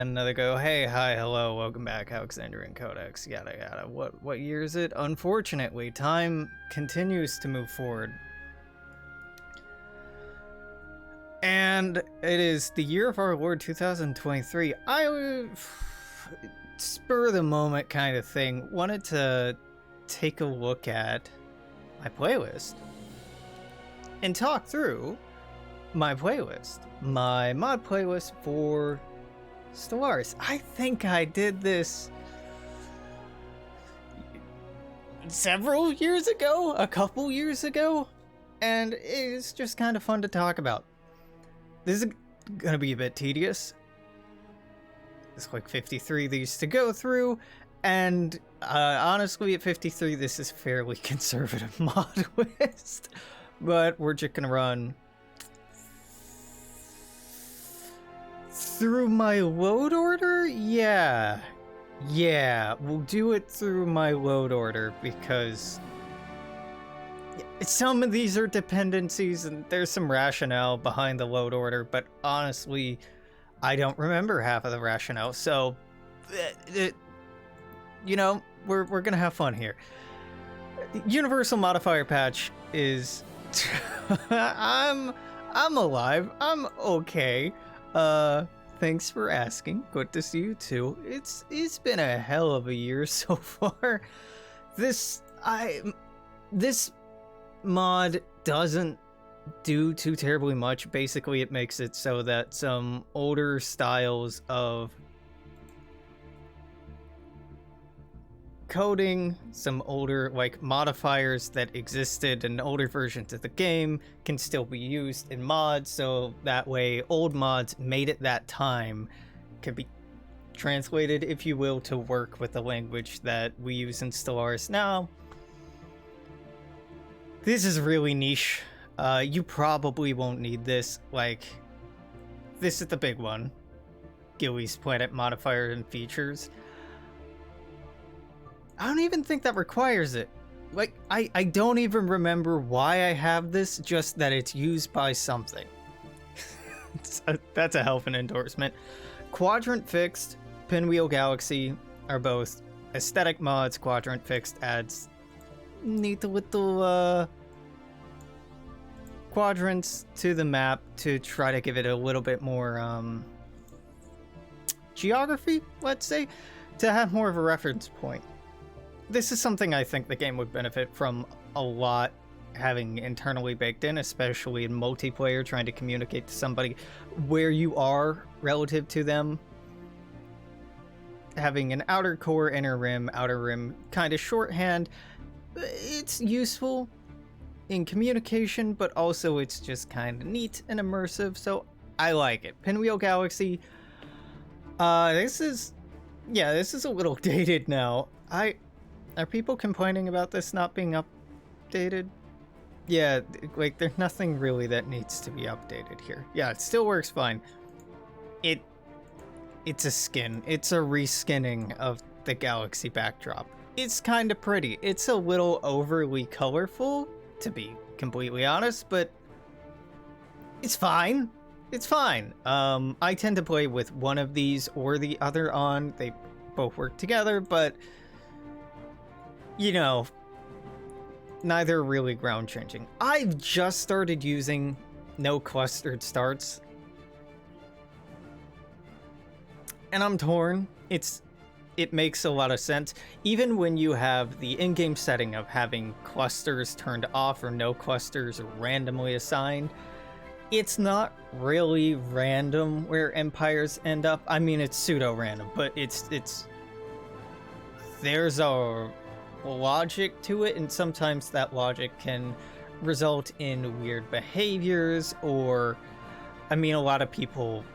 Another go, hey, hi, hello, welcome back, Alexandrian Codex, yada yada. What year is it? Unfortunately, time continues to move forward. And it is the year of our Lord 2023. Spur of the moment kind of thing, wanted to take a look at my playlist and talk through my playlist, my mod playlist for Stellaris. I think I did this several years ago, a couple years ago, and it's just kind of fun to talk about. This is gonna be a bit tedious. There's like 53 of these to go through, and honestly, at 53, this is a fairly conservative mod list, but we're just gonna run through my load order? Yeah, we'll do it through my load order because some of these are dependencies and there's some rationale behind the load order, but honestly, I don't remember half of the rationale, so you know, we're gonna have fun here. Universal modifier patch is I'm alive. I'm okay. Thanks for asking. Good to see you too. It's been a hell of a year so far. This mod doesn't do too terribly much. Basically, it makes it so that some older styles of coding, some older like modifiers that existed in older versions of the game can still be used in mods, so that way old mods made at that time can be translated, if you will, to work with the language that we use in Stellaris now. This is really niche. You probably won't need this. Like, this is the big one. Gilly's Planet modifier and features. I don't even think that requires it. Like, I don't even remember why I have this, just that it's used by something. That's a hell of an endorsement. Quadrant Fixed, Pinwheel Galaxy are both aesthetic mods. Quadrant Fixed adds neat little quadrants to the map to try to give it a little bit more geography, let's say, to have more of a reference point. This is something I think the game would benefit from a lot, having internally baked in, especially in multiplayer, trying to communicate to somebody where you are relative to them. Having an outer core, inner rim, outer rim kind of shorthand, it's useful in communication, but also it's just kind of neat and immersive, so I like it. Pinwheel Galaxy, this is a little dated now. Are people complaining about this not being updated? Yeah, like, there's nothing really that needs to be updated here. Yeah, it still works fine. It's a skin. It's a reskinning of the Galaxy backdrop. It's kind of pretty. It's a little overly colorful, to be completely honest, but it's fine. It's fine. I tend to play with one of these or the other on. They both work together, but you know, neither really ground changing. I've just started using no clustered starts, and I'm torn. It makes a lot of sense. Even when you have the in-game setting of having clusters turned off or no clusters randomly assigned, it's not really random where empires end up. I mean, it's pseudo-random, but there's a logic to it, and sometimes that logic can result in weird behaviors, or I mean, a lot of people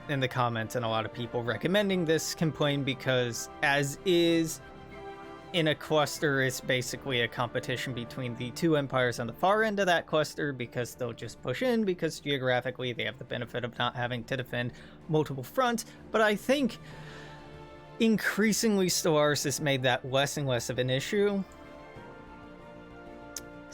in the comments and a lot of people recommending this complain because, as is in a cluster, it's basically a competition between the two empires on the far end of that cluster, because they'll just push in because geographically they have the benefit of not having to defend multiple fronts. But I think increasingly Stellaris has made that less and less of an issue.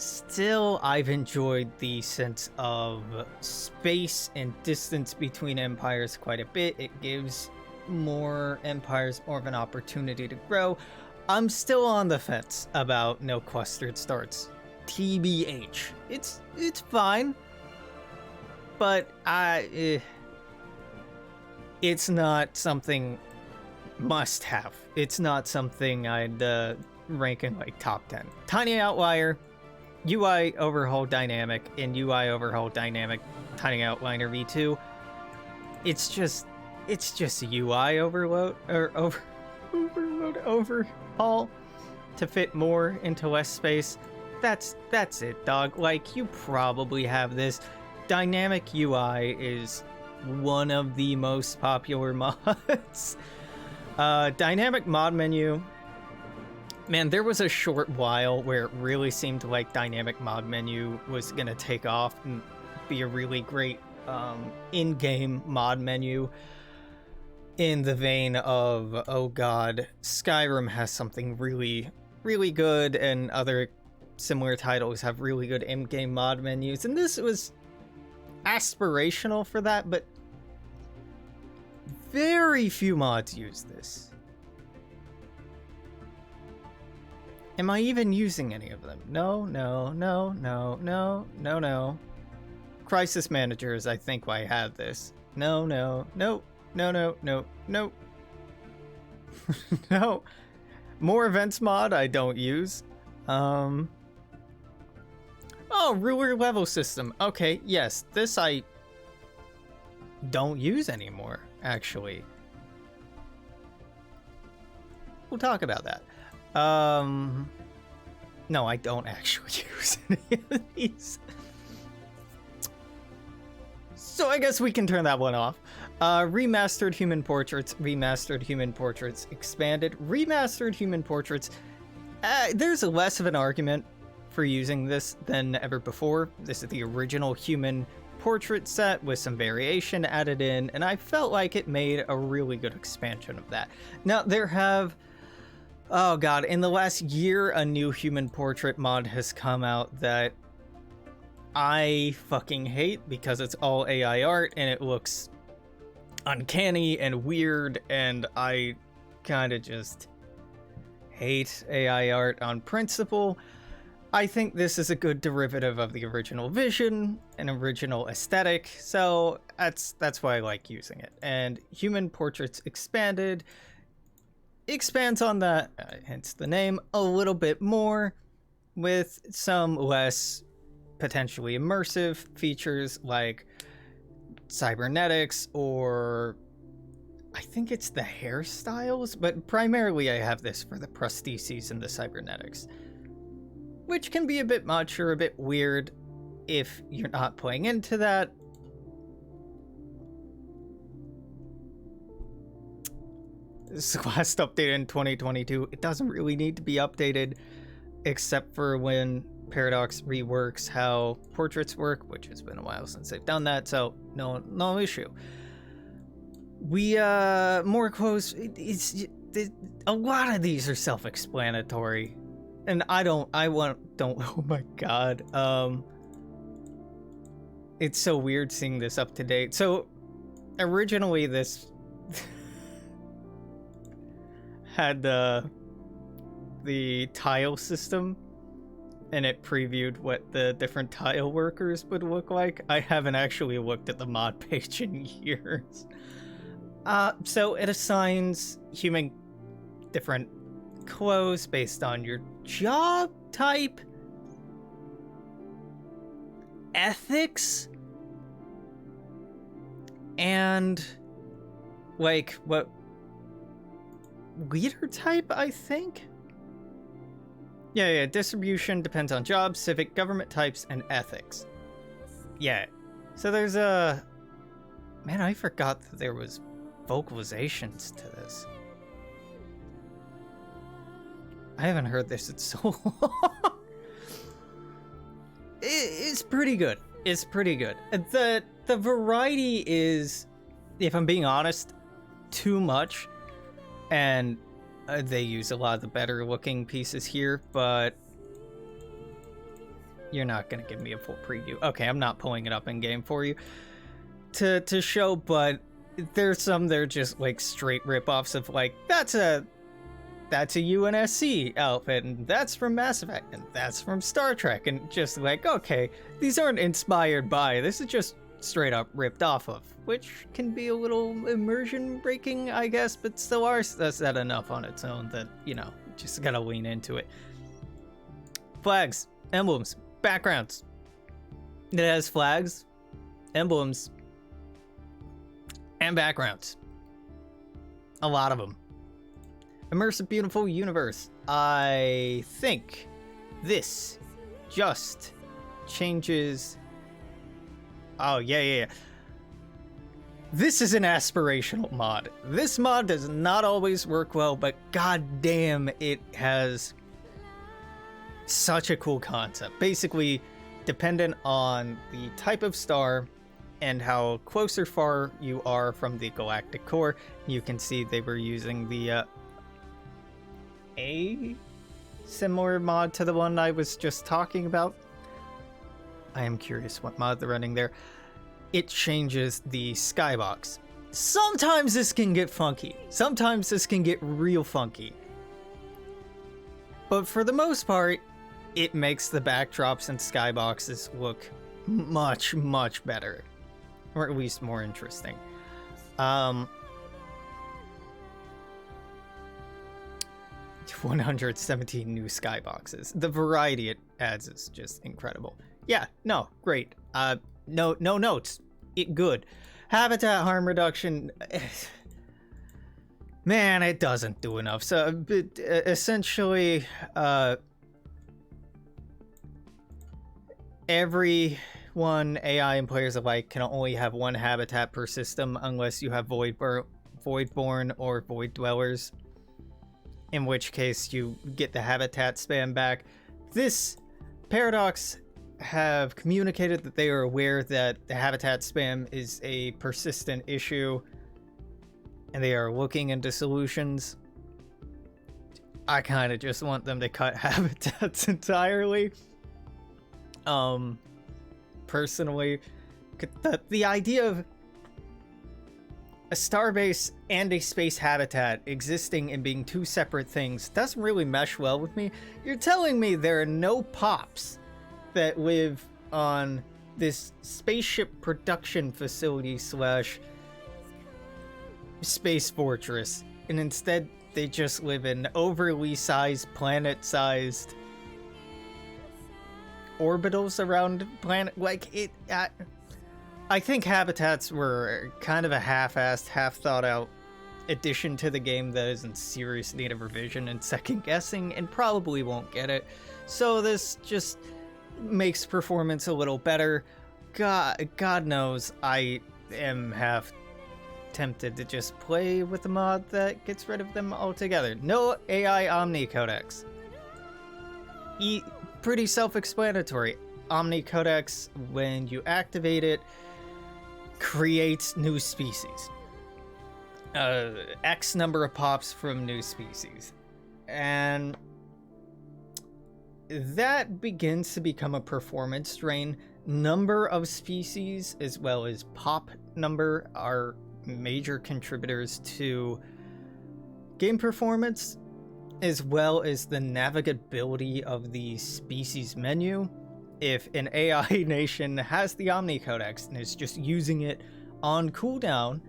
Still, I've enjoyed the sense of space and distance between empires quite a bit. It gives more empires, more of an opportunity to grow. I'm still on the fence about no clustered starts. TBH. It's fine, but it's not something must have. It's not something I'd rank in like top 10. Tiny Outlier, UI Overhaul Dynamic, and UI Overhaul Dynamic Tiny Outliner V2. It's just UI overload or overhaul to fit more into less space. That's it, dog. Like, you probably have this. Dynamic UI is one of the most popular mods. Dynamic mod menu. Man, there was a short while where it really seemed like dynamic mod menu was gonna take off and be a really great in-game mod menu, in the vein of, oh god, Skyrim has something really, really good, and other similar titles have really good in-game mod menus, and this was aspirational for that, but very few mods use this. Am I even using any of them? No. Crisis managers, I think I have this. No. No. More events mod I don't use. Oh, ruler level system. Okay, yes, this I don't use anymore, actually. We'll talk about that. No, I don't actually use any of these. So I guess we can turn that one off. Remastered Human Portraits, Remastered Human Portraits Expanded, Remastered Human Portraits. There's less of an argument for using this than ever before. This is the original Human Portrait set with some variation added in, and I felt like it made a really good expansion of that. Now, there have... Oh god, in the last year, a new Human Portrait mod has come out that I fucking hate because it's all AI art and it looks uncanny and weird, and I kind of just hate AI art on principle. I think this is a good derivative of the original vision and original aesthetic, so that's why I like using it. And Human Portraits Expanded expands on that, hence the name, a little bit more, with some less potentially immersive features like cybernetics, or I think it's the hairstyles, but primarily I have this for the prostheses and the cybernetics, which can be a bit much or a bit weird if you're not playing into that. This is the last update in 2022. It doesn't really need to be updated, except for when Paradox reworks how portraits work, which has been a while since they've done that, so no issue. We more quotes. A lot of these are self-explanatory, and don't. Oh my god. It's so weird seeing this up to date. So originally this had the tile system, and it previewed what the different tile workers would look like. I haven't actually looked at the mod page in years. So it assigns human different clothes based on your job type, ethics, and like what leader type, I think. Yeah, distribution depends on jobs, civic, government types, and ethics. Yeah, so there's a... Man, I forgot that there was vocalizations to this. I haven't heard this in so long. It's pretty good. It's pretty good. The variety is, if I'm being honest, too much. And they use a lot of the better looking pieces here, but you're not going to give me a full preview. Okay, I'm not pulling it up in game for you to show, but there's some that are just like straight ripoffs of like, that's a UNSC outfit, and that's from Mass Effect, and that's from Star Trek, and just like, okay, these aren't inspired by, this is just straight up ripped off of, which can be a little immersion breaking, I guess, but Stellaris does that enough on its own that, you know, just gotta lean into it. Flags, emblems, backgrounds. It has flags, emblems, and backgrounds. A lot of them. Immersive, beautiful universe. I think this just changes. Oh, yeah. This is an aspirational mod. This mod does not always work well, but goddamn, it has such a cool concept. Basically, dependent on the type of star and how close or far you are from the galactic core, you can see they were using the a similar mod to the one I was just talking about. I am curious what mod they're running there. It changes the skybox. Sometimes this can get funky. Sometimes this can get real funky. But for the most part, it makes the backdrops and skyboxes look much, much better. Or at least more interesting. 117 new skyboxes. The variety it adds is just incredible. Yeah, no, great. No notes. It good. Habitat harm reduction. Man, it doesn't do enough. So, essentially, everyone, AI and players alike, can only have one habitat per system unless you have Voidborn or Void Dwellers, in which case you get the habitat spam back. This Paradox have communicated that they are aware that the habitat spam is a persistent issue and they are looking into solutions. I kind of just want them to cut habitats entirely. Personally, the idea of a starbase and a space habitat existing and being two separate things doesn't really mesh well with me. You're telling me there are no pops that live on this spaceship production facility / space fortress, and instead they just live in overly sized, planet-sized orbitals around planet. Like, it I think habitats were kind of a half-assed, half-thought-out addition to the game that is in serious need of revision and second-guessing, and probably won't get it. So this just makes performance a little better. God knows I am half tempted to just play with a mod that gets rid of them altogether. No AI Omni Codex. Pretty self-explanatory. Omni Codex, when you activate it, creates new species. X number of pops from new species. And that begins to become a performance drain. Number of species as well as pop number are major contributors to game performance, as well as the navigability of the species menu. If an AI nation has the Omni Codex and is just using it on cooldown,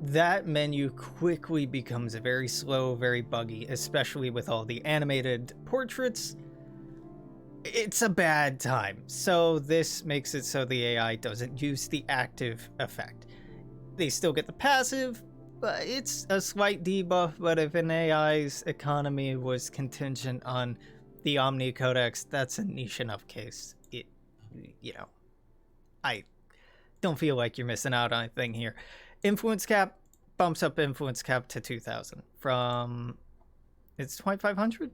that menu quickly becomes very slow, very buggy, especially with all the animated portraits. It's a bad time. So this makes it so the AI doesn't use the active effect. They still get the passive, but it's a slight debuff. But if an AI's economy was contingent on the Omni Codex, that's a niche enough case. I don't feel like you're missing out on anything here. Influence cap bumps up influence cap to 2,000 from, it's 2,500?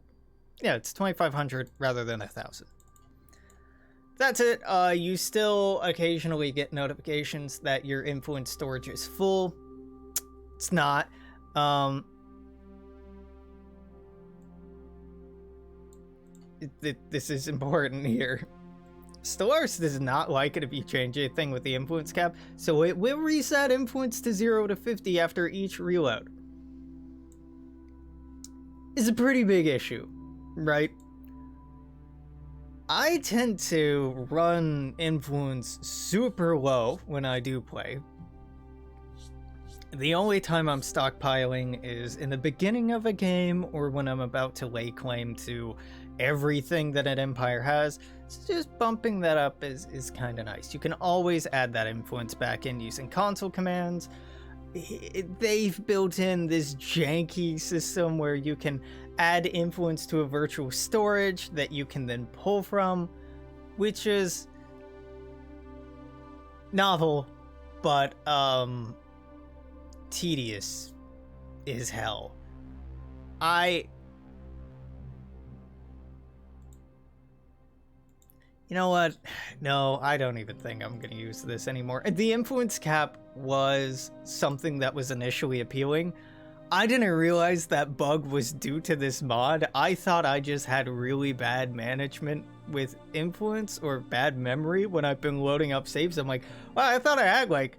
Yeah, it's 2,500 rather than 1,000. That's it. You still occasionally get notifications that your influence storage is full. It's not. This is important here. Stellaris does not like it if you change anything with the influence cap, so it will reset influence to 0 to 50 after each reload. It's a pretty big issue, right? I tend to run influence super low when I do play. The only time I'm stockpiling is in the beginning of a game or when I'm about to lay claim to everything that an empire has. So just bumping that up is kind of nice. You can always add that influence back in using console commands. They've built in this janky system where you can add influence to a virtual storage that you can then pull from, which is novel, but tedious as hell. You know what? No, I don't even think I'm going to use this anymore. The influence cap was something that was initially appealing. I didn't realize that bug was due to this mod. I thought I just had really bad management with influence or bad memory when I've been loading up saves. I'm like, well, I thought I had like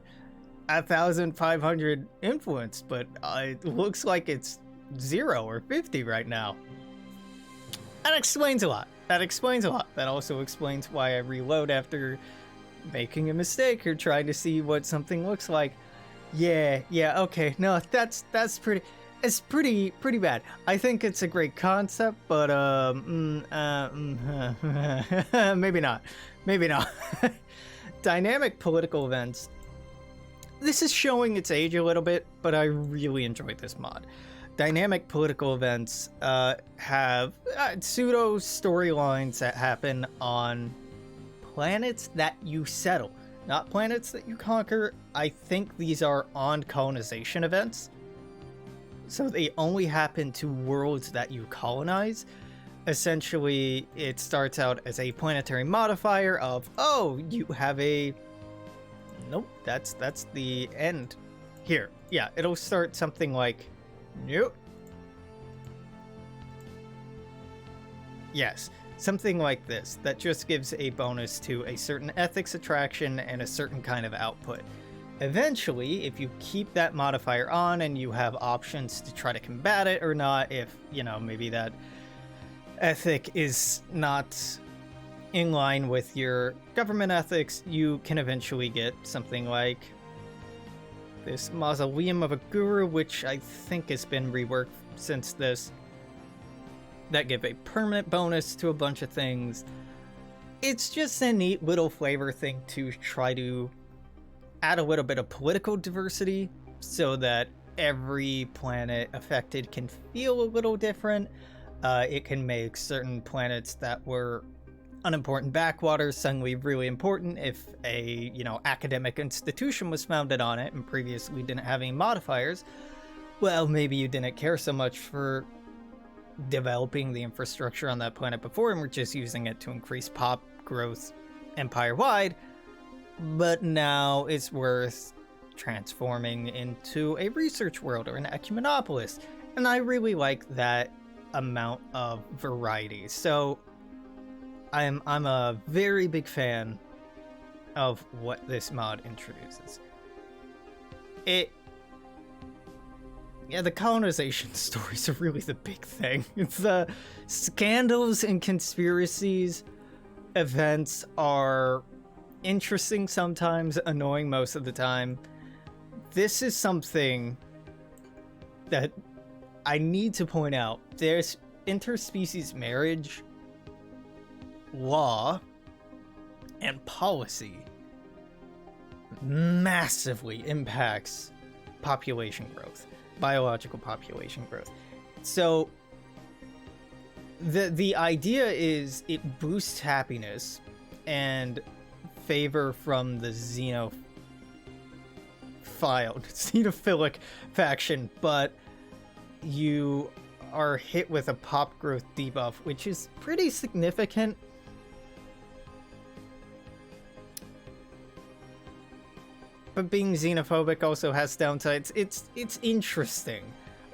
1,500 influence, but it looks like it's 0 or 50 right now. That explains a lot. That also explains why I reload after making a mistake or trying to see what something looks like. Yeah, okay. No, that's pretty. It's pretty bad. I think it's a great concept, but maybe not. Dynamic political events. This is showing its age a little bit, but I really enjoyed this mod. Dynamic political events have pseudo storylines that happen on planets that you settle, not planets that you conquer. I think these are on colonization events, so they only happen to worlds that you colonize. Essentially, it starts out as a planetary modifier of, oh, you have a... Nope, that's the end here. Yeah, it'll start something like... Nope. Yes, something like this that just gives a bonus to a certain ethics attraction and a certain kind of output. Eventually, if you keep that modifier on and you have options to try to combat it or not, if, you know, maybe that ethic is not in line with your government ethics, you can eventually get something like this Mausoleum of a Guru, which I think has been reworked since this, that give a permanent bonus to a bunch of things. It's just a neat little flavor thing to try to add a little bit of political diversity so that every planet affected can feel a little different. It can make certain planets that were unimportant backwaters suddenly really important if a, you know, academic institution was founded on it and previously didn't have any modifiers. Well, maybe you didn't care so much for developing the infrastructure on that planet before and were just using it to increase pop growth empire-wide, but now it's worth transforming into a research world or an ecumenopolis, and I really like that amount of variety. So I'm a very big fan of what this mod introduces. Yeah, the colonization stories are really the big thing. It's the scandals and conspiracies events are interesting sometimes, annoying most of the time. This is something that I need to point out. There's interspecies marriage, law, and policy massively impacts population growth, biological population growth. So the idea is it boosts happiness and favor from the xenophilic faction, but you are hit with a pop growth debuff, which is pretty significant. But being xenophobic also has downsides. It's interesting.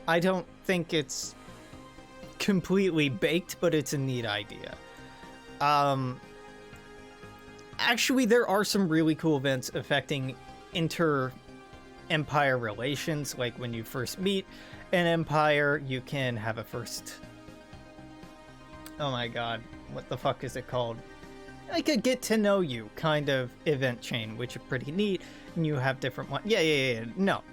I don't think it's completely baked, but it's a neat idea. Actually, there are some really cool events affecting inter-empire relations, like when you first meet an empire, you can have a first... Oh my god, what the fuck is it called? Like a get-to-know-you kind of event chain, which is pretty neat, and you have different ones. Yeah. No.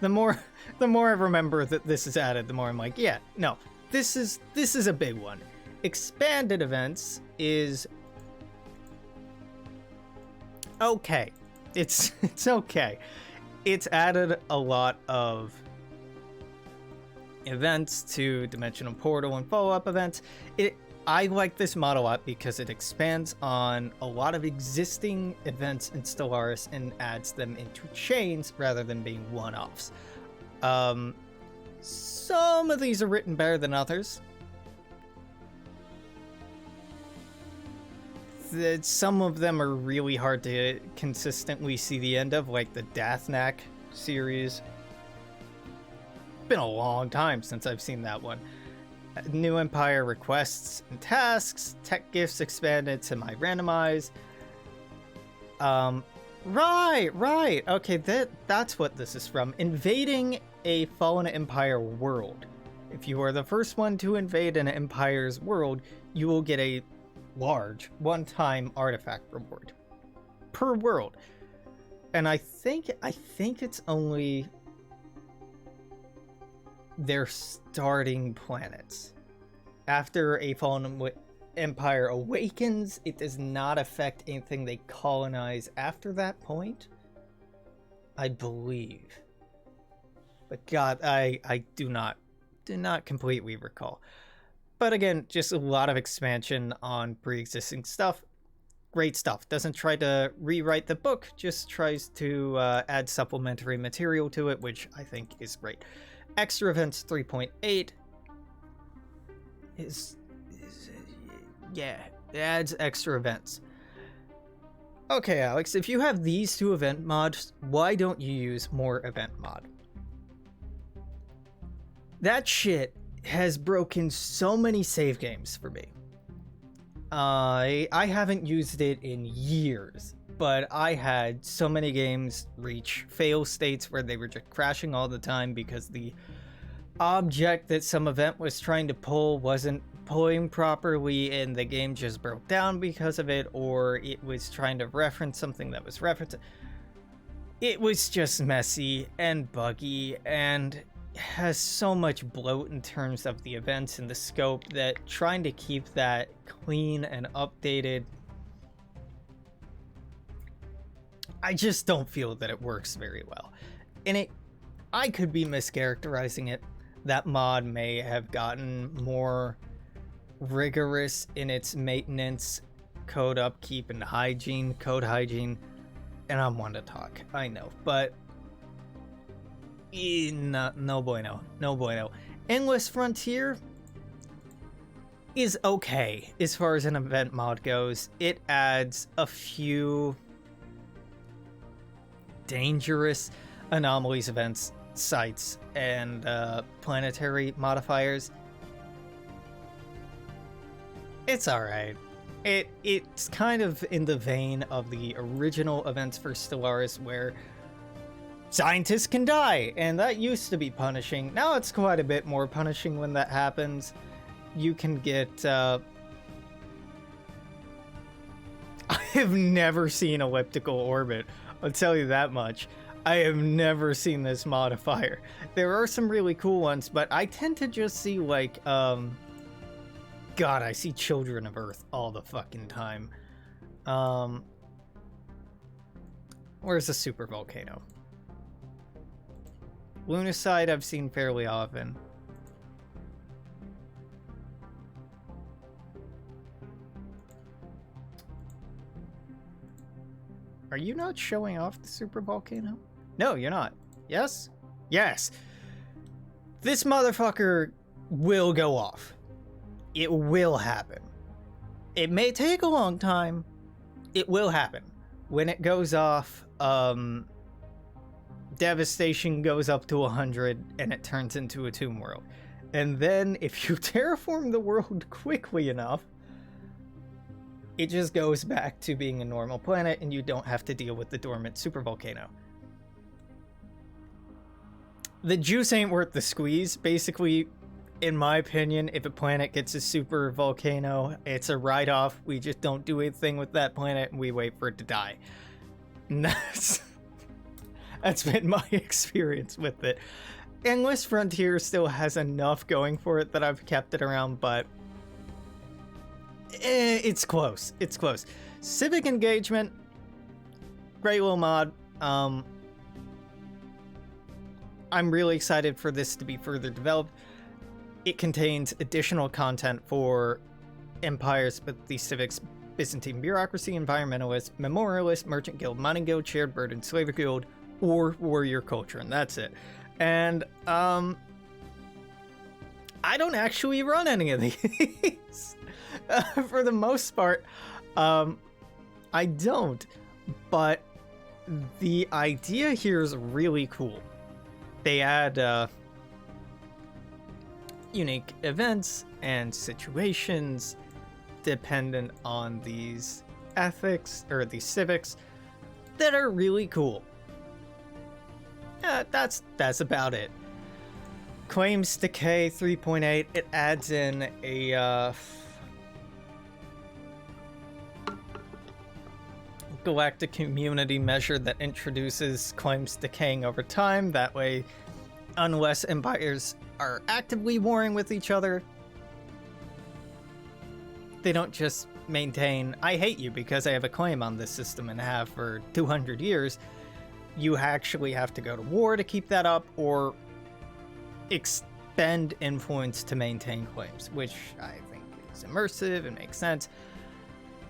The more I remember that this is added, the more I'm like, yeah, no. This is a big one. Expanded events is... okay. It's okay. It's added a lot of events to Dimensional Portal and follow-up events. I like this mod a lot because it expands on a lot of existing events in Stellaris and adds them into chains rather than being one-offs. Some of these are written better than others. Some of them are really hard to consistently see the end of, like the Dathnak series. Been a long time since I've seen that one. New Empire requests and tasks, tech gifts expanded, semi-randomized. Right. Okay, that's what this is from. Invading a Fallen Empire world. If you are the first one to invade an Empire's world, you will get a large one-time artifact reward per world. And I think it's only their starting planets. After a Fallen Empire awakens, it does not affect anything they colonize after that point, I believe. But God, I do not completely recall. But again, just a lot of expansion on pre-existing stuff. Great stuff. Doesn't try to rewrite the book, just tries to add supplementary material to it, which I think is great. Extra Events 3.8 yeah, it adds extra events. Okay, Alex, if you have these two event mods, why don't you use more event mod? That shit has broken so many save games for me. I haven't used it in years, but I had so many games reach fail states where they were just crashing all the time because the object that some event was trying to pull wasn't pulling properly and the game just broke down because of it, or it was trying to reference something that was referenced. It was just messy and buggy and has so much bloat in terms of the events and the scope that trying to keep that clean and updated, I just don't feel that it works very well. And I could be mischaracterizing it. That mod may have gotten more rigorous in its maintenance, code upkeep, and code hygiene. And I'm one to talk, I know, but no bueno. Endless Frontier is okay as far as an event mod goes. It adds a few dangerous anomalies, events, sites, and planetary modifiers. It's alright. It's kind of in the vein of the original events for Stellaris, where scientists can die, and that used to be punishing. Now it's quite a bit more punishing when that happens. You can get... I have never seen elliptical orbit, I'll tell you that much. I have never seen this modifier. There are some really cool ones, but I tend to just see, like, God, I see Children of Earth all the fucking time. Where's the super volcano? Lunacide I've seen fairly often. Are you not showing off the super volcano? No, you're not. Yes? Yes. This motherfucker will go off. It will happen. It may take a long time. It will happen. When it goes off, devastation goes up to 100 and it turns into a tomb world. And then if you terraform the world quickly enough, It just goes back to being a normal planet, and you don't have to deal with the dormant supervolcano. The juice ain't worth the squeeze. Basically, in my opinion, if a planet gets a super volcano, it's a write-off. We just don't do anything with that planet, and we wait for it to die. And that's been my experience with it. Endless Frontier still has enough going for it that I've kept it around, but it's close. It's close. Civic Engagement, great little mod. I'm really excited for this to be further developed. It contains additional content for empires, but the civics, Byzantine bureaucracy, environmentalist, memorialist, merchant guild, mining guild, shared burden, slaver guild, or warrior culture, and that's it. And I don't actually run any of these. For the most part, I don't. But the idea here is really cool. They add unique events and situations dependent on these ethics or these civics that are really cool. That's about it. Claims Decay 3.8, it adds in a galactic community measure that introduces claims decaying over time. That way, unless empires are actively warring with each other, they don't just maintain, I hate you because I have a claim on this system and have for 200 years. You actually have to go to war to keep that up, or expend influence to maintain claims, which I think is immersive and makes sense.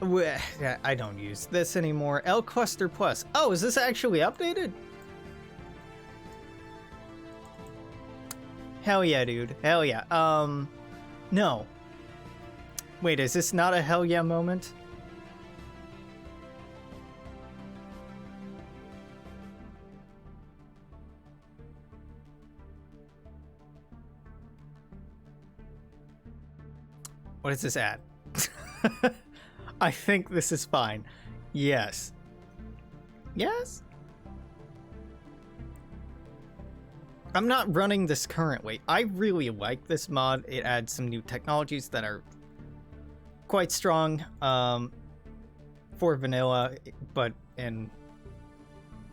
I don't use this anymore. L Cluster Plus. Oh, is this actually updated? Hell yeah, dude. Hell yeah. No. Wait, is this not a hell yeah moment? What does this add? I think this is fine. Yes. Yes? I'm not running this currently. I really like this mod. It adds some new technologies that are quite strong for vanilla, but in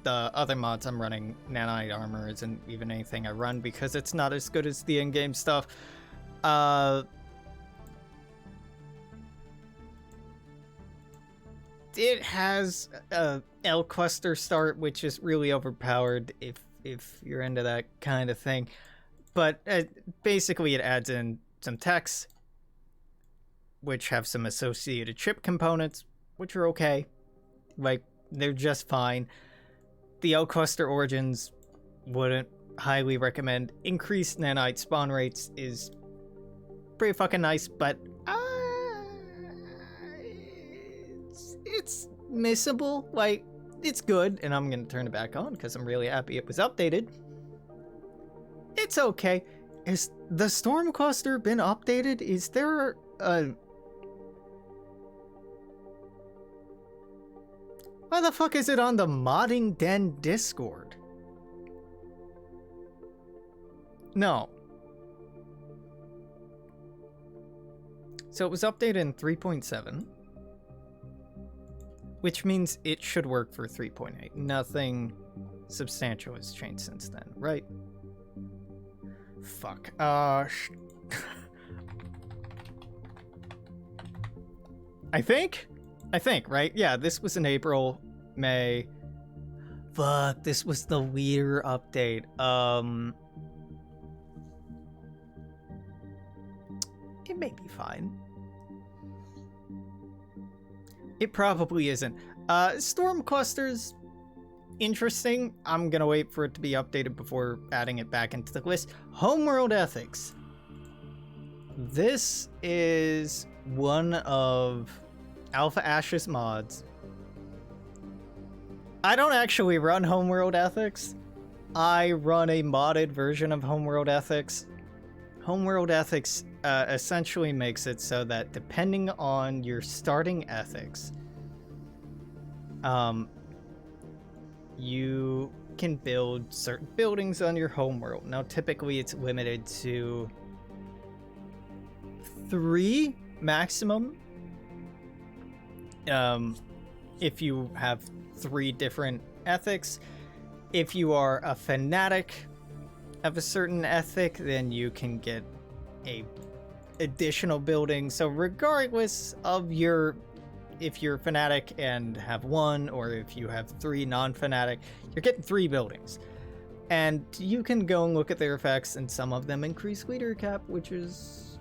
the other mods I'm running, nanite armor isn't even anything I run because it's not as good as the in-game stuff. It has a L cluster start, which is really overpowered if you're into that kind of thing. But basically it adds in some techs, which have some associated chip components, which are okay. Like, they're just fine. The L cluster origins wouldn't highly recommend. Increased nanite spawn rates is pretty fucking nice, but it's missable. Like, it's good, and I'm gonna turn it back on because I'm really happy it was updated. It's okay. Has the storm cluster been updated? Is there a... Why the fuck is it on the Modding Den Discord? No. So it was updated in 3.7. Which means it should work for 3.8. Nothing substantial has changed since then, right? Fuck. I think, right? Yeah, this was in April, May. Fuck, this was the weird update. It may be fine. It probably isn't. Storm clusters, interesting. I'm gonna wait for it to be updated before adding it back into the list. Homeworld ethics. This is one of Alpha Ash's mods. I don't actually run Homeworld ethics. I run a modded version of Homeworld ethics. Homeworld ethics essentially makes it so that depending on your starting ethics, you can build certain buildings on your homeworld. Now, typically it's limited to 3 maximum. If you have 3 different ethics. If you are a fanatic of a certain ethic, then you can get a additional building. So regardless of if you're fanatic and have 1, or if you have 3 non-fanatic, you're getting 3 buildings. And you can go and look at their effects, and some of them increase leader cap, which is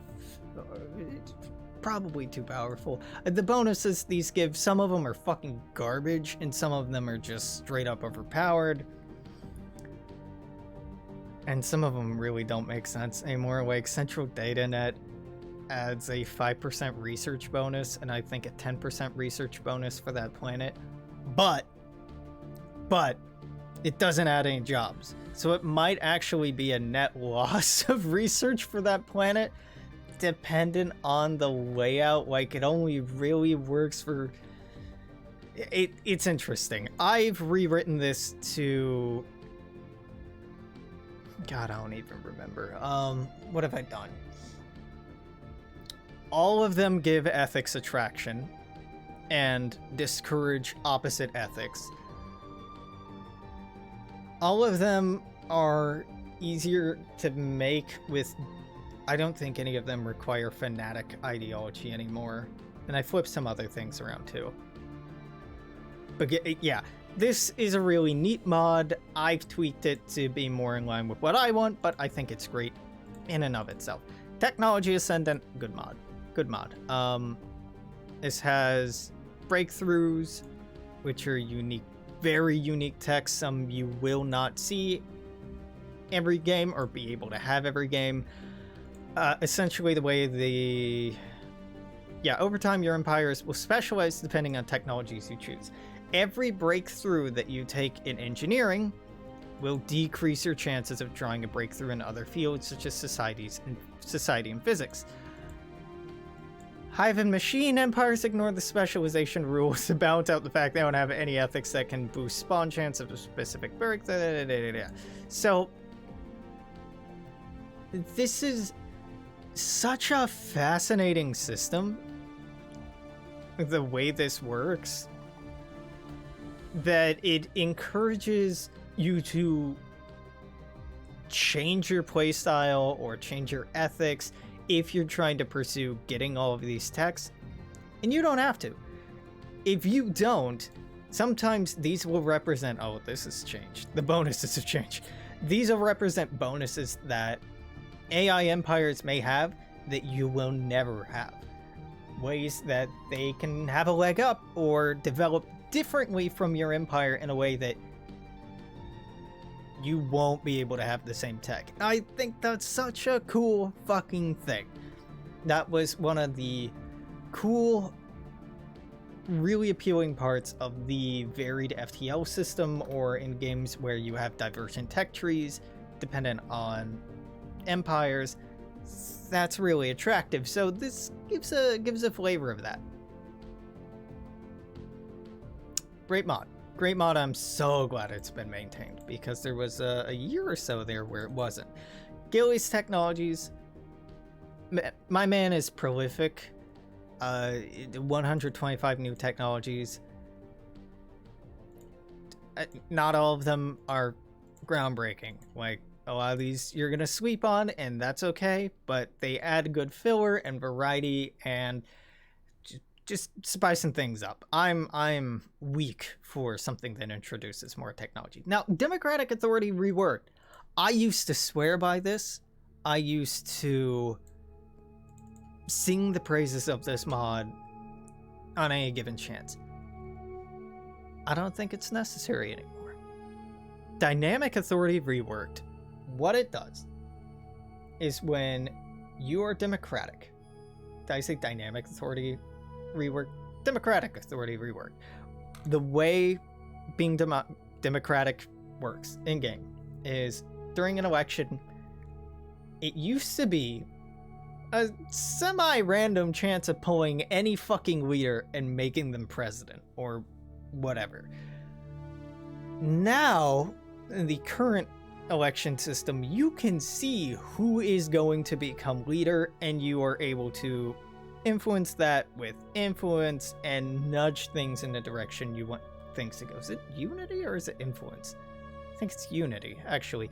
probably too powerful. The bonuses these give, some of them are fucking garbage, and some of them are just straight up overpowered. And some of them really don't make sense anymore. Like Central Data Net adds a 5% research bonus, and I think a 10% research bonus for that planet. But it doesn't add any jobs. So it might actually be a net loss of research for that planet, dependent on the layout. Like, it only really works for... It's interesting. I've rewritten this to... God, I don't even remember. What have I done? All of them give ethics attraction and discourage opposite ethics. All of them are easier to make with... I don't think any of them require fanatic ideology anymore. And I flipped some other things around too. But yeah, this is a really neat mod. I've tweaked it to be more in line with what I want, but I think it's great in and of itself. Technology Ascendant, good mod. Good mod. This has breakthroughs, which are unique, very unique tech. Some you will not see every game or be able to have every game. Essentially, the way over time, your empires will specialize depending on technologies you choose. Every breakthrough that you take in engineering will decrease your chances of drawing a breakthrough in other fields, such as society and physics. Hive and machine empires ignore the specialization rules to balance out the fact they don't have any ethics that can boost spawn chance of a specific breakthrough. So, this is such a fascinating system, the way this works, that it encourages you to change your playstyle or change your ethics if you're trying to pursue getting all of these techs, and you don't have to. If you don't, sometimes these will represent, oh, this has changed. The bonuses have changed. These will represent bonuses that AI empires may have that you will never have. Ways that they can have a leg up or develop differently from your empire in a way that you won't be able to have the same tech. I think that's such a cool fucking thing. That was one of the cool, really appealing parts of the varied FTL system, or in games where you have divergent tech trees dependent on empires. That's really attractive. So this gives a flavor of that. Great mod. Great mod. I'm so glad it's been maintained, because there was a year or so there where it wasn't. Gilly's Technologies. My man is prolific. 125 new technologies. Not all of them are groundbreaking. Like, a lot of these you're gonna sweep on, and that's okay, but they add good filler and variety and just spicing things up. I'm weak for something that introduces more technology. Now, Democratic Authority reworked. I used to swear by this. I used to sing the praises of this mod on any given chance. I don't think it's necessary anymore. Dynamic Authority reworked. What it does is, when you are democratic, did I say Dynamic Authority rework? Democratic Authority rework. The way being democratic works in game is, during an election, it used to be a semi-random chance of pulling any fucking leader and making them president or whatever. Now, in the current election system, you can see who is going to become leader, and you are able to influence that with influence and nudge things in the direction you want things to go. Is it unity or is it influence? I think it's unity, actually.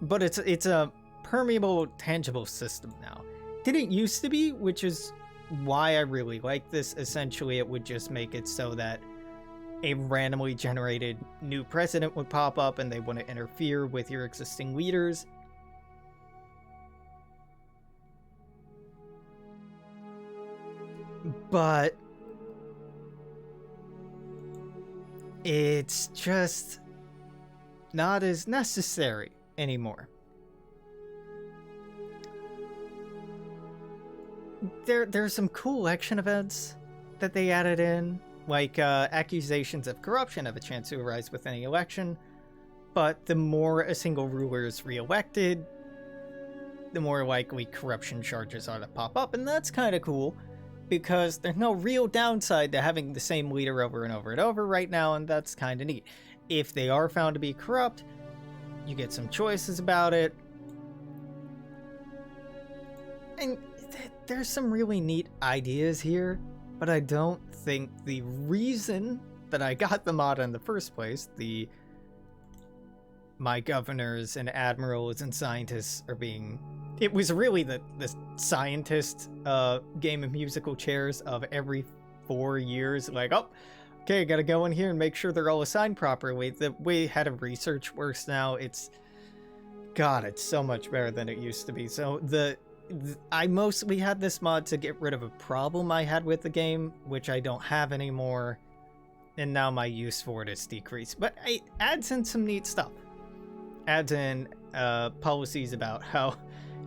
But it's a permeable, tangible system now. Didn't used to be, which is why I really like this. Essentially, it would just make it so that a randomly generated new president would pop up and they want to interfere with your existing leaders. But it's just not as necessary anymore. There's some cool election events that they added in, like accusations of corruption have a chance to arise with any election, but the more a single ruler is re-elected, the more likely corruption charges are to pop up, and that's kind of cool, because there's no real downside to having the same leader over and over and over right now, and that's kind of neat. If they are found to be corrupt, you get some choices about it, and there's some really neat ideas here, but I don't think the reason that I got the mod in the first place, my governors and admirals and scientists are being... It was really the scientist game of musical chairs of every 4 years, like, oh, okay, gotta go in here and make sure they're all assigned properly. The way head of research works now, God, it's so much better than it used to be. So I mostly had this mod to get rid of a problem I had with the game, which I don't have anymore, and now my use for it is decreased. But it adds in some neat stuff. Adds in policies about how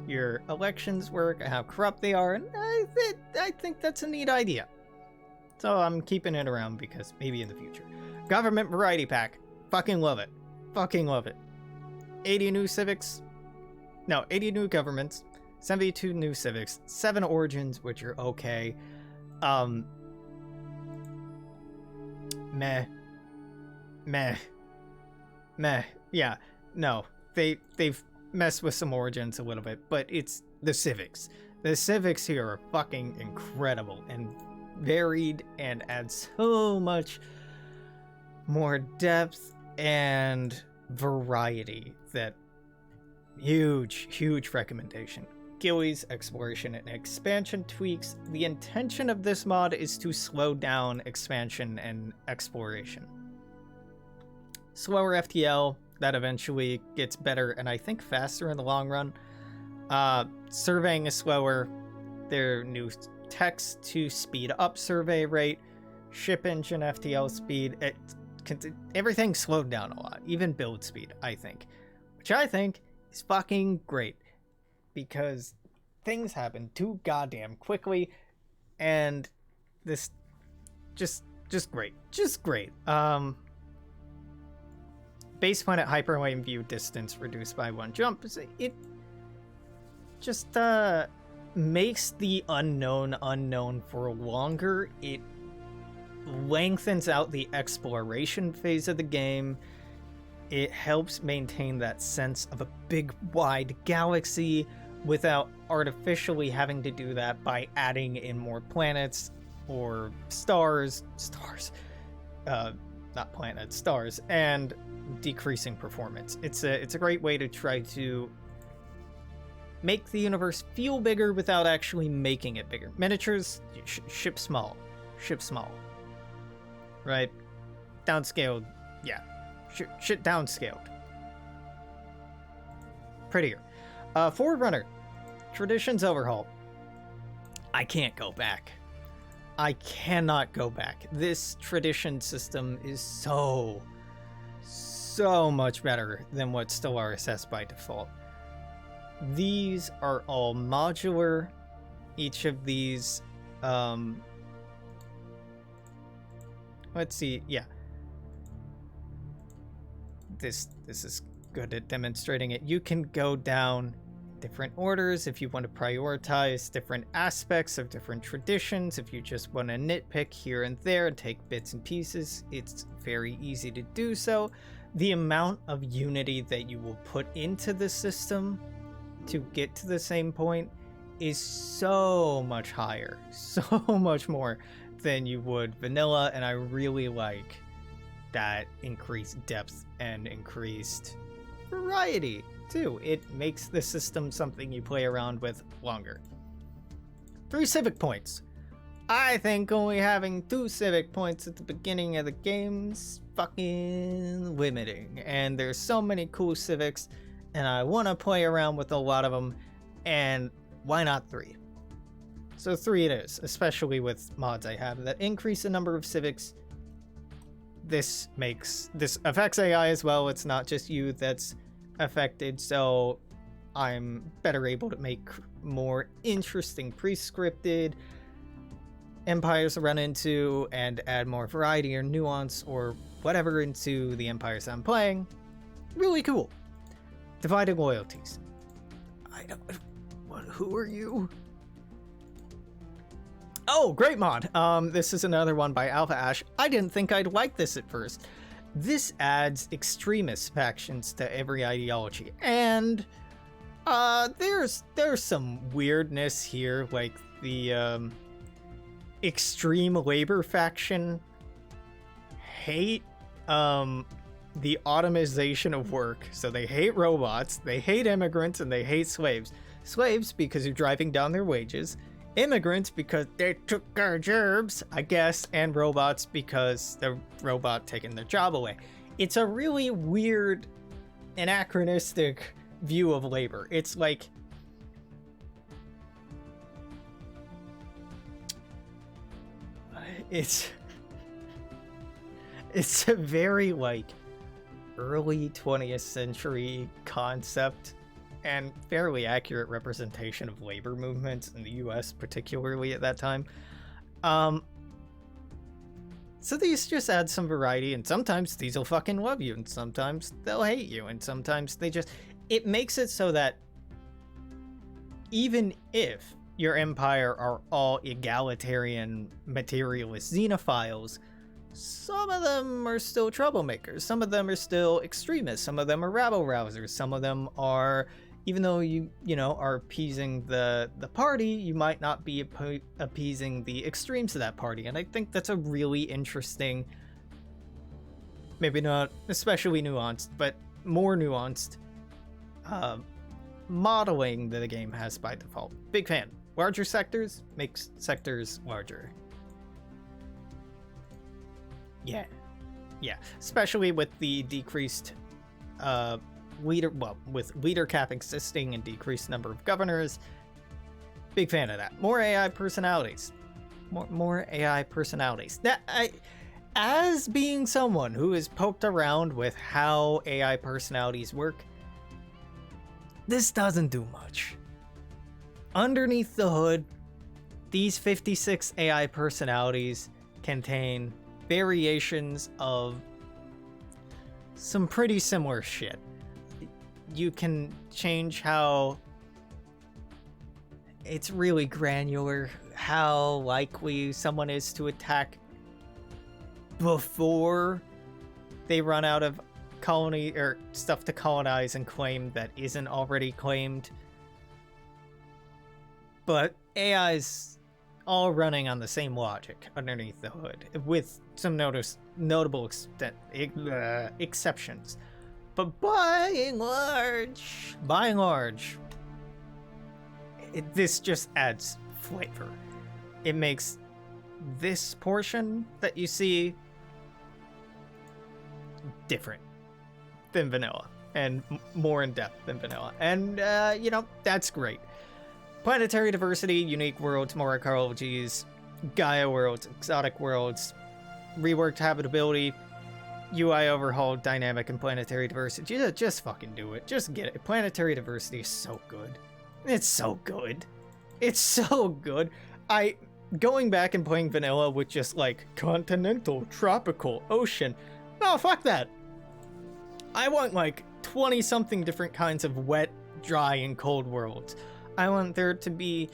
your elections work, how corrupt they are, and I think that's a neat idea. So I'm keeping it around because maybe in the future. Government Variety Pack. Fucking love it. Fucking love it. 80 new civics. No, 80 new governments. 72 new civics. 7 origins, which are okay. Meh. Yeah, no. They've messed with some origins a little bit, but it's the civics. The civics here are fucking incredible and varied and add so much more depth and variety that huge recommendation. Gillies, exploration, and expansion tweaks. The intention of this mod is to slow down expansion and exploration. Slower FTL, that eventually gets better and I think faster in the long run. Surveying is slower. There are new text to speed up survey rate. Ship engine FTL speed. Everything slowed down a lot. Even build speed, I think. Which I think is fucking great. Because things happen too goddamn quickly. And this just great. Just great. Base planet hyperlane view distance reduced by 1 jump. It just makes the unknown for longer. It lengthens out the exploration phase of the game. It helps maintain that sense of a big, wide galaxy without artificially having to do that by adding in more planets or stars, not planets, stars, and decreasing performance. It's a great way to try to make the universe feel bigger without actually making it bigger. Miniatures, ship small, right? Downscaled, yeah, shit downscaled. Prettier. Forerunner, Traditions Overhaul. I can't go back. I cannot go back. This tradition system is so much better than what Stellaris has by default. These are all modular. Each of these, let's see, yeah. This is good at demonstrating it. You can go down different orders, if you want to prioritize different aspects of different traditions, if you just want to nitpick here and there and take bits and pieces, it's very easy to do so. The amount of unity that you will put into the system to get to the same point is so much higher, so much more than you would vanilla, and I really like that increased depth and increased variety too. It makes the system something you play around with longer. 3 civic points. I think only having 2 civic points at the beginning of the game's fucking limiting, and there's so many cool civics, and I want to play around with a lot of them, and why not 3? So 3 it is, especially with mods I have that increase the number of civics. This affects AI as well. It's not just you that's affected, so I'm better able to make more interesting pre-scripted empires to run into and add more variety or nuance or whatever into the empires I'm playing. Really cool. Divided loyalties. Who are you? Oh, great mod. This is another one by Alpha Ash. I didn't think I'd like this at first. This adds extremist factions to every ideology, and there's some weirdness here, like the extreme labor faction hate the automation of work, so they hate robots, they hate immigrants, and they hate slaves. Slaves because you're driving down their wages, immigrants because they took our jobs, I guess, and robots because the robot taking their job away. It's a really weird, anachronistic view of labor. It's like it's a very like early 20th century concept and fairly accurate representation of labor movements in the US, particularly at that time. So these just add some variety, and sometimes these will fucking love you, and sometimes they'll hate you, and sometimes they just... It makes it so that even if your empire are all egalitarian, materialist xenophiles, some of them are still troublemakers, some of them are still extremists, some of them are rabble-rousers, some of them are... Even though you are appeasing the party, you might not be appeasing the extremes of that party. And I think that's a really interesting, maybe not especially nuanced, but more nuanced modeling that the game has by default. Big fan. Larger sectors makes sectors larger. Yeah. Especially with the decreased with leader cap existing and decreased number of governors. Big fan of that. More AI personalities. More AI personalities. As being someone who has poked around with how AI personalities work, this doesn't do much. Underneath the hood, these 56 AI personalities contain variations of some pretty similar shit. You can change how it's really granular, how likely someone is to attack before they run out of colony or stuff to colonize and claim that isn't already claimed. But AI's all running on the same logic underneath the hood, with some notable exceptions. But by and large, this just adds flavor. It makes this portion that you see different than vanilla and more in depth than vanilla. And, that's great. Planetary diversity, unique worlds, more ecologies, Gaia worlds, exotic worlds, reworked habitability, UI overhaul, dynamic and planetary diversity. Just fucking do it. Just get it. Planetary diversity is so good. It's so good. It's so good. Going back and playing vanilla with just like continental, tropical, ocean. No, fuck that. I want like 20 something different kinds of wet, dry and cold worlds. I want there to be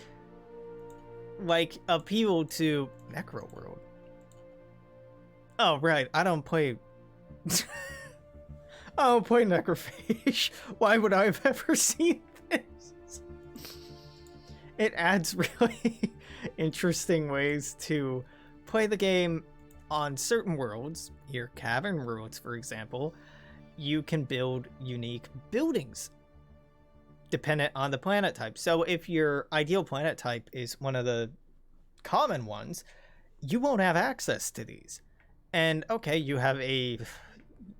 like appeal to Necro World. Oh right, I don't play Necrophage. Why would I have ever seen this? It adds really interesting ways to play the game on certain worlds. Your cavern worlds, for example, you can build unique buildings dependent on the planet type. So if your ideal planet type is one of the common ones, you won't have access to these. And okay, you have a,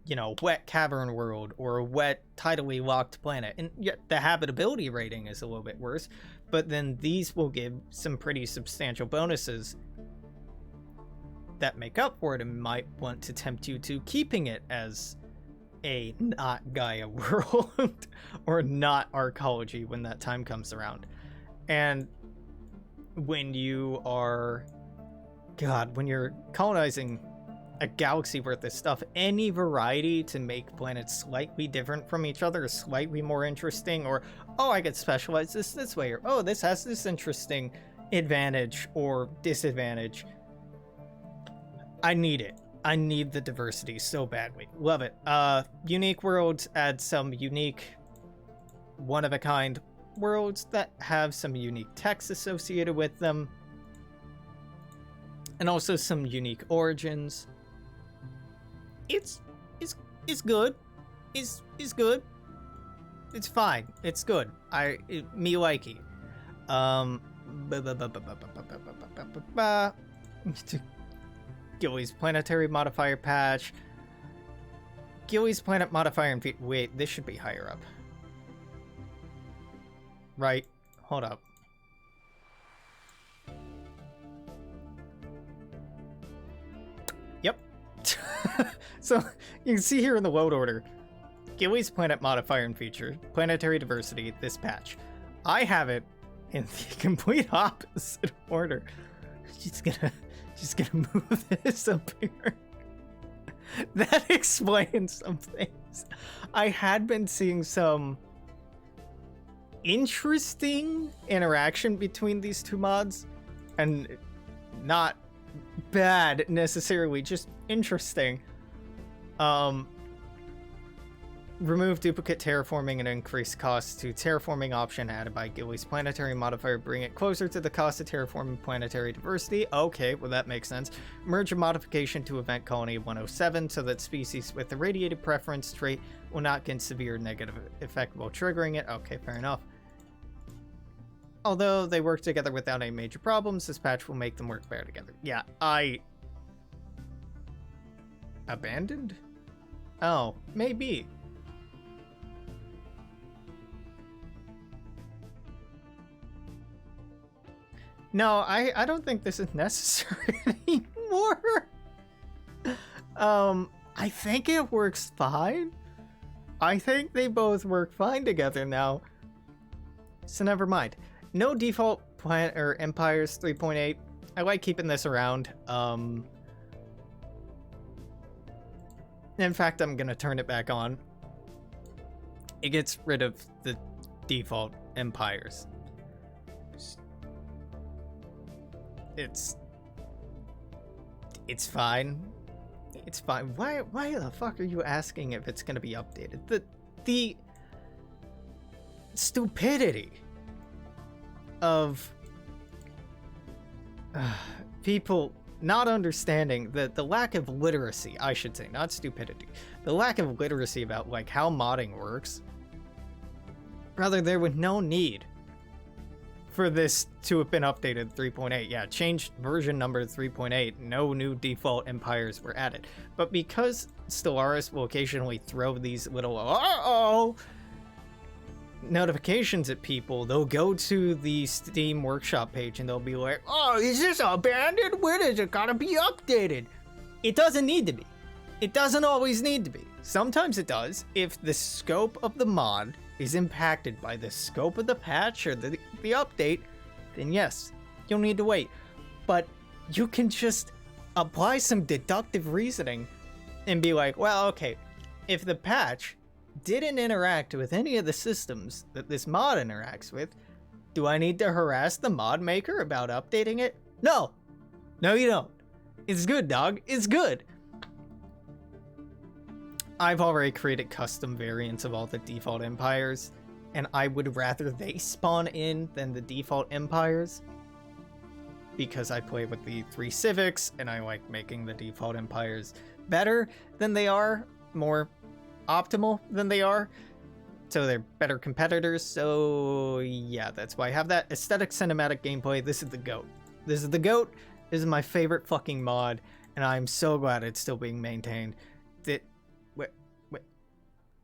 you know, wet cavern world or a wet tidally locked planet, and yet the habitability rating is a little bit worse, but then these will give some pretty substantial bonuses that make up for it and might want to tempt you to keeping it as a not Gaia world or not arcology when that time comes around. And when you are, God, when you're colonizing a galaxy worth of stuff, any variety to make planets slightly different from each other, slightly more interesting, or, oh, I could specialize this way, or, oh, this has this interesting advantage or disadvantage. I need it. I need the diversity so badly. Love it. Unique worlds add some unique, one-of-a-kind worlds that have some unique text associated with them. And also some unique origins. It's good. It's good. It's fine. It's good. Me likey. Gilly's planetary modifier patch. Gilly's planet modifier and wait, this should be higher up. Right? Hold up. Yep. So you can see here in the load order, Gilly's planet modifier and feature, planetary diversity, this patch. I have it in the complete opposite order. Just gonna move this up here. That explains some things. I had been seeing some interesting interaction between these two mods, and not bad necessarily, just interesting. Remove duplicate terraforming and increase cost to terraforming option added by Gilly's planetary modifier. Bring it closer to the cost of terraforming planetary diversity. Okay, well that makes sense. Merge a modification to event colony 107 so that species with the radiated preference trait will not get severe negative effect while triggering it. Okay, fair enough. Although they work together without any major problems, this patch will make them work better together. Yeah, I... Abandoned? Oh, maybe. No, I don't think this is necessary anymore. I think it works fine. I think they both work fine together now. So never mind. No default planet or empires 3.8. I like keeping this around. In fact, I'm gonna turn it back on. It gets rid of the default empires. It's fine. It's fine. Why the fuck are you asking if it's gonna be updated? The stupidity of people not understanding the lack of literacy, I should say, not stupidity. The lack of literacy about like how modding works. Rather, there was no need for this to have been updated 3.8. Yeah, changed version number 3.8. No new default empires were added. But because Stellaris will occasionally throw these little notifications at people, they'll go to the Steam Workshop page and they'll be like, oh, is this abandoned? When is it gotta be updated? It doesn't need to be. It doesn't always need to be. Sometimes it does. If the scope of the mod is impacted by the scope of the patch or the update, then yes, you'll need to wait. But you can just apply some deductive reasoning and be like, well, okay, if the patch didn't interact with any of the systems that this mod interacts with, do I need to harass the mod maker about updating it? No! No, you don't. It's good, dog. It's good. I've already created custom variants of all the default empires, and I would rather they spawn in than the default empires, because I play with the 3 civics, and I like making the default empires better than they are, more optimal than they are, so they're better competitors. So yeah, that's why I have that. Aesthetic cinematic gameplay, this is the GOAT. This is the GOAT. This is my favorite fucking mod, and I'm so glad it's still being maintained. That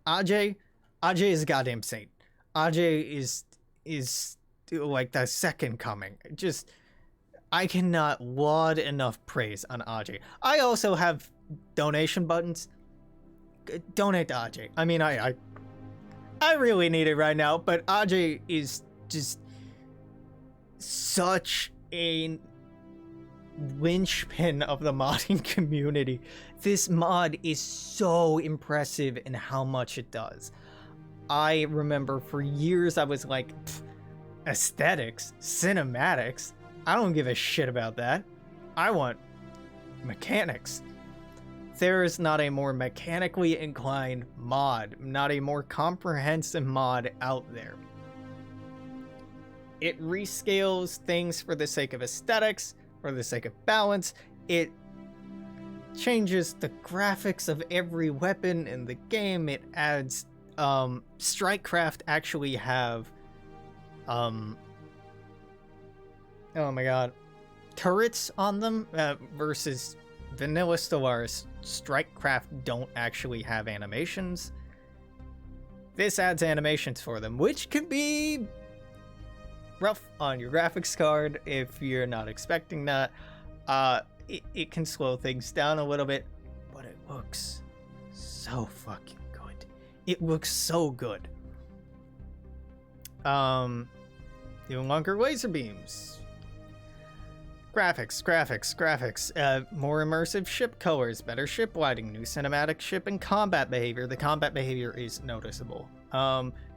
Ajay is a goddamn saint. Ajay is like the second coming. Just, I cannot laud enough praise on Ajay. I also have donation buttons. Donate to Ajay. I mean, I really need it right now, but Ajay is just such a linchpin of the modding community. This mod is so impressive in how much it does. I remember for years I was like, aesthetics, cinematics, I don't give a shit about that. I want mechanics. There is not a more mechanically inclined mod, not a more comprehensive mod out there. It rescales things for the sake of aesthetics, for the sake of balance. It changes the graphics of every weapon in the game. It adds Strikecraft actually have oh my god, turrets on them versus vanilla Stellaris. Strikecraft don't actually have animations. This adds animations for them, which can be rough on your graphics card if you're not expecting that. It can slow things down a little bit, but it looks so fucking good. It looks so good. Even longer laser beams. Graphics. More immersive ship colors, better ship lighting, new cinematic ship and combat behavior. The combat behavior is noticeable.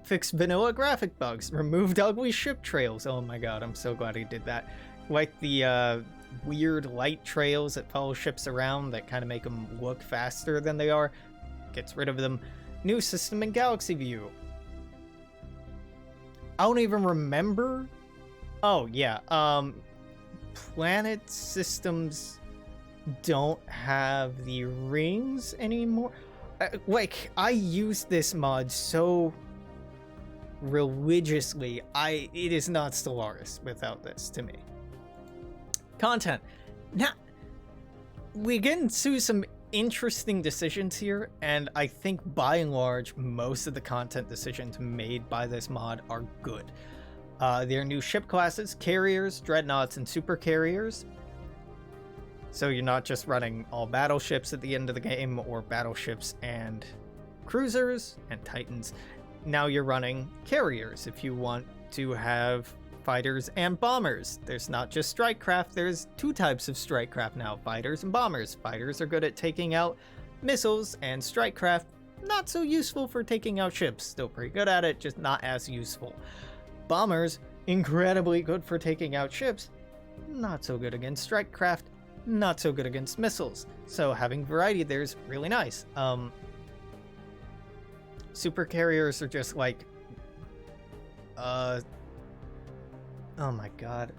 Fixed vanilla graphic bugs, removed ugly ship trails. Oh my god, I'm so glad he did that. Like the weird light trails that follow ships around that kind of make them look faster than they are. Gets rid of them. New system and galaxy view. I don't even remember. Oh yeah, planet systems don't have the rings anymore. Like, I use this mod so religiously. It is not Stellaris without this to me. Content. Now, we get into some interesting decisions here, and I think by and large, most of the content decisions made by this mod are good. There are new ship classes, carriers, dreadnoughts, and super carriers. So you're not just running all battleships at the end of the game, or battleships and cruisers and titans. Now you're running carriers if you want to have fighters and bombers. There's not just strikecraft, there's 2 types of strikecraft now, fighters and bombers. Fighters are good at taking out missiles, and strikecraft, not so useful for taking out ships. Still pretty good at it, just not as useful. Bombers, incredibly good for taking out ships, not so good against strikecraft, not so good against missiles. So having variety there is really nice. Super carriers are just like, oh my god,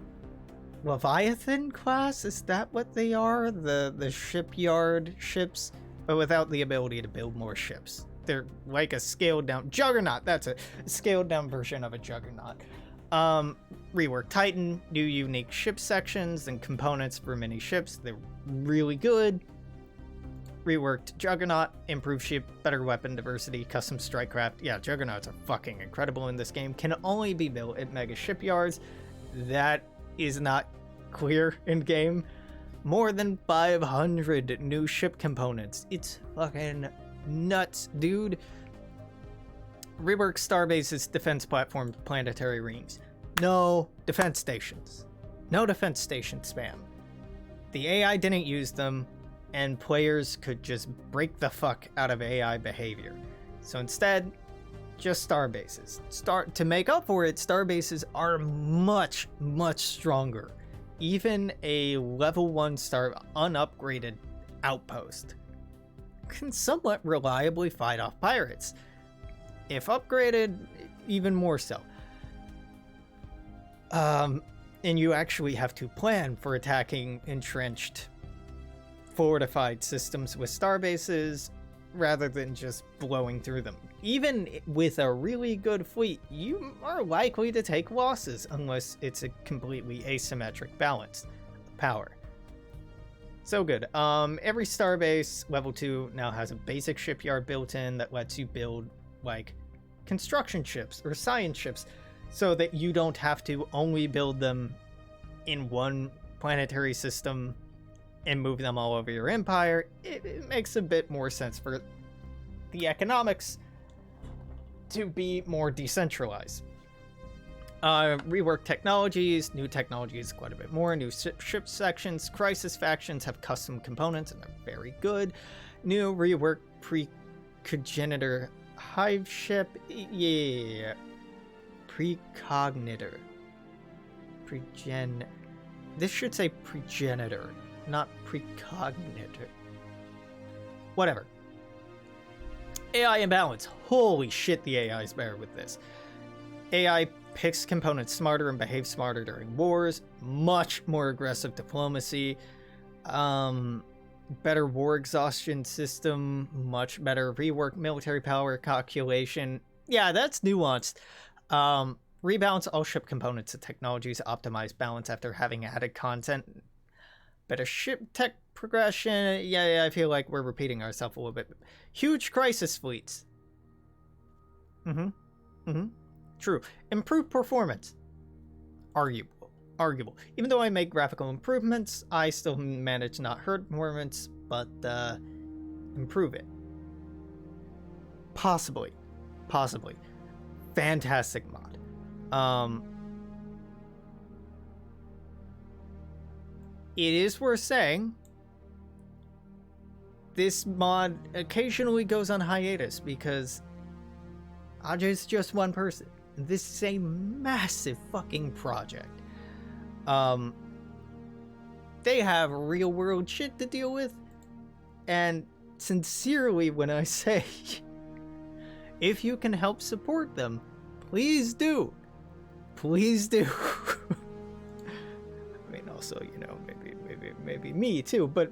Leviathan class? Is that what they are? The shipyard ships, but without the ability to build more ships. They're like a scaled down Juggernaut. That's a scaled down version of a Juggernaut. Reworked Titan, new unique ship sections and components for mini ships. They're really good. Reworked Juggernaut, improved ship, better weapon diversity, custom strikecraft. Yeah, Juggernauts are fucking incredible in this game. Can only be built at mega shipyards. That is not clear in game. More than 500 new ship components. It's fucking nuts, dude. Rework Starbase's defense platform planetary rings. No defense stations. No defense station spam. The AI didn't use them, and players could just break the fuck out of AI behavior. So instead, just star bases. To make up for it, star bases are much, much stronger. Even a level 1 star unupgraded outpost can somewhat reliably fight off pirates. If upgraded, even more so. And you actually have to plan for attacking entrenched, fortified systems with star bases rather than just blowing through them. Even with a really good fleet, you are likely to take losses unless it's a completely asymmetric balance of power. So good. Every starbase level 2 now has a basic shipyard built in that lets you build like construction ships or science ships, so that you don't have to only build them in one planetary system and move them all over your empire. It makes a bit more sense for the economics to be more decentralized. Rework technologies, new technologies quite a bit more, new ship sections, crisis factions have custom components and they're very good. New rework precognitor hive ship, yeah. Precognitor. This should say progenitor, not precognitor. Whatever. AI imbalance. Holy shit, the AI is better with this. AI picks components smarter and behaves smarter during wars. Much more aggressive diplomacy. Better war exhaustion system. Much better rework military power calculation. Yeah, that's nuanced. Rebalance all ship components and technologies, optimize balance after having added content. Better ship tech progression. Yeah, I feel like we're repeating ourselves a little bit. Huge crisis fleets. True. Improved performance. Arguable. Even though I make graphical improvements, I still manage to not hurt performance, but improve it. Possibly. Fantastic mod. It is worth saying this mod occasionally goes on hiatus because Ajay's just one person. This is a massive fucking project. They have real world shit to deal with, and sincerely when I say if you can help support them, please do. Please do. I mean, also, you know, maybe me too, but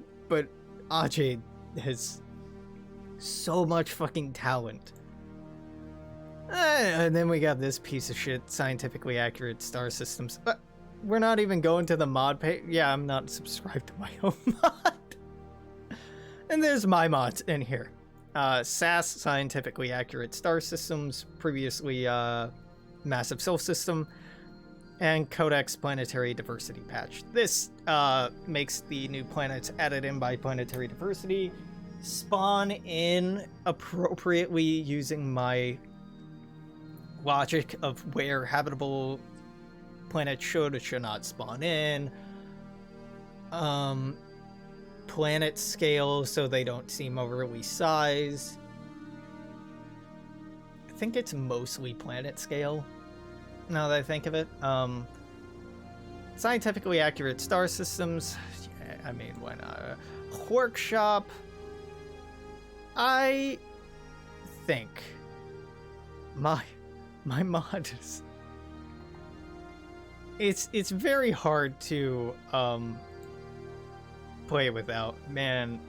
Ajay has so much fucking talent. And then we got this piece of shit, scientifically accurate star systems. We're not even going to the mod page. Yeah, I'm not subscribed to my own mod. And there's my mods in here. SAS, scientifically accurate star systems, previously massive soul system, and Codex planetary diversity patch. This makes the new planets added in by planetary diversity spawn in appropriately using my logic of where habitable planets should or should not spawn in. Planet scale so they don't seem overly sized. I think it's mostly planet scale, now that I think of it. Scientifically accurate star systems. Yeah, I mean, why not? Workshop. I think my mod is... It's very hard to play without. Man,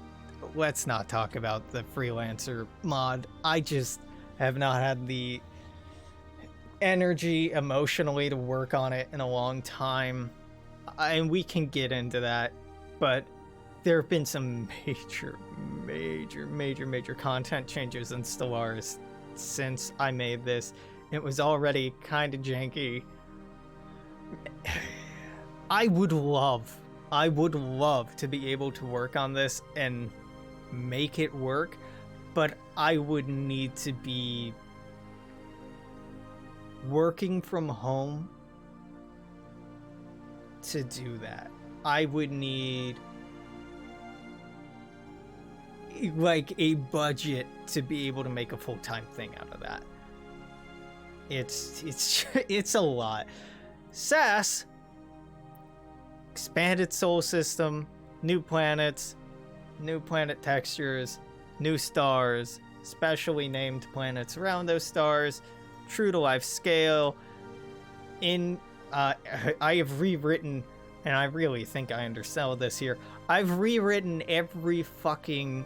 let's not talk about the freelancer mod. I just have not had the energy emotionally to work on it in a long time. And we can get into that, but there have been some major content changes in Stellaris since I made this. It was already kind of janky. I would love to be able to work on this and make it work, but I would need to be working from home to do that. I would need... like a budget to be able to make a full-time thing out of that. It's a lot. SAS, expanded solar system, new planets, new planet textures, new stars, specially named planets around those stars, true to life scale. I have rewritten, and I really think I undersell this here, I've rewritten every fucking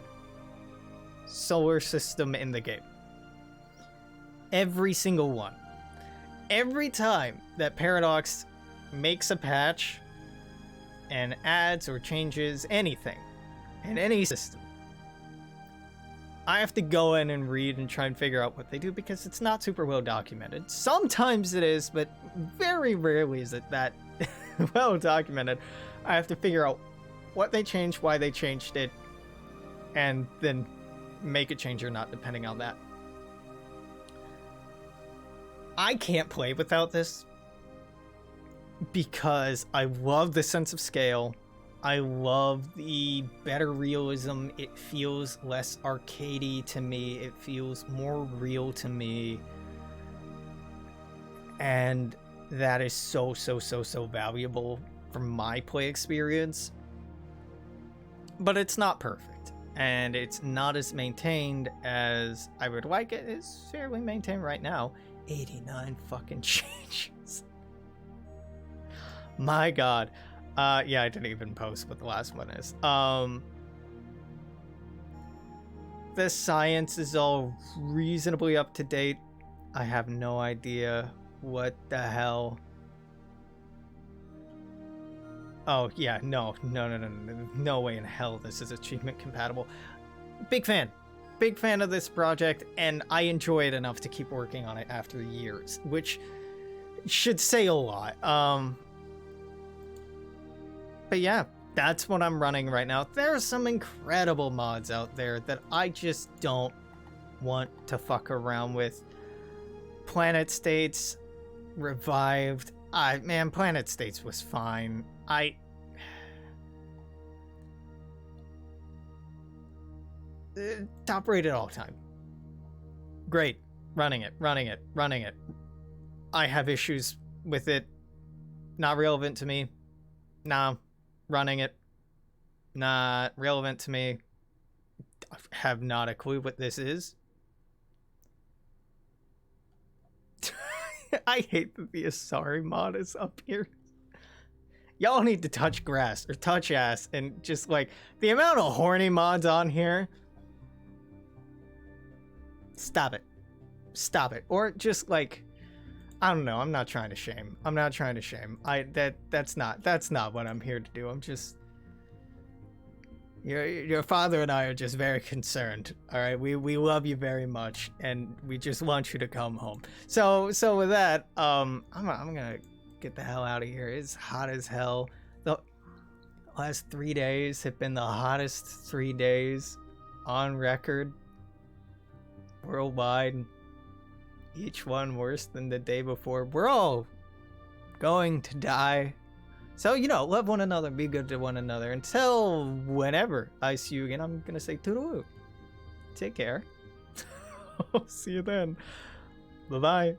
solar system in the game. Every single one. Every time that Paradox makes a patch and adds or changes anything in any system, I have to go in and read and try and figure out what they do, because it's not super well documented. Sometimes it is, but very rarely is it that well documented. I have to figure out what they changed, why they changed it, and then make a change or not, depending on that. I can't play without this because I love the sense of scale. I love the better realism. It feels less arcadey to me. It feels more real to me. And that is so valuable from my play experience. But it's not perfect. And it's not as maintained as I would like it. It's fairly maintained right now. 89 fucking changes. My god. Yeah, I didn't even post what the last one is. The science is all reasonably up to date. I have no idea what the hell. Oh, yeah, no way in hell this is achievement compatible. Big fan of this project, and I enjoy it enough to keep working on it after years, which should say a lot. But yeah, that's what I'm running right now. There are some incredible mods out there that I just don't want to fuck around with. Planet States revived. Man, Planet States was fine. Top rated all time. Great. Running it. I have issues with it. Not relevant to me. Nah. Running it. Not relevant to me. I have not a clue what this is. I hate that the Asari mod is up here. Y'all need to touch grass or touch ass, and just like the amount of horny mods on here. Stop it. Or just like, I don't know. I'm not trying to shame. That's not what I'm here to do. I'm just, your father and I are just very concerned. All right, we love you very much, and we just want you to come home. So with that, I'm gonna get the hell out of here. It's hot as hell. The last 3 days have been the hottest 3 days on record worldwide. Each one worse than the day before. We're all going to die. So, love one another, be good to one another. Until whenever I see you again, I'm gonna say toodaloo. Take care. I'll see you then. Bye-bye.